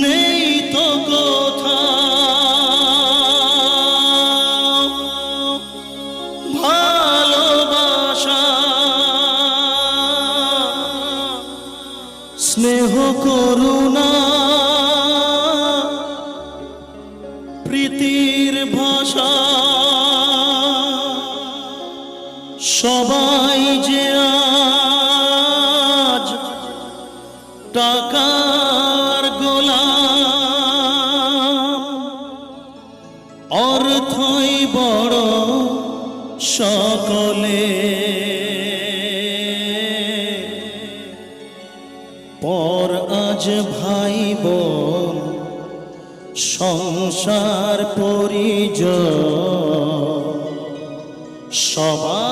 নেই তো কোথাও ভালোবাসা, স্নেহ করুণা, প্রীতির ভাষা। সবাই যে আজ টাকার গোলাম, অর্থই বড় সকলে, পর আজ ভাই বোন সংসার পরিজন সবাই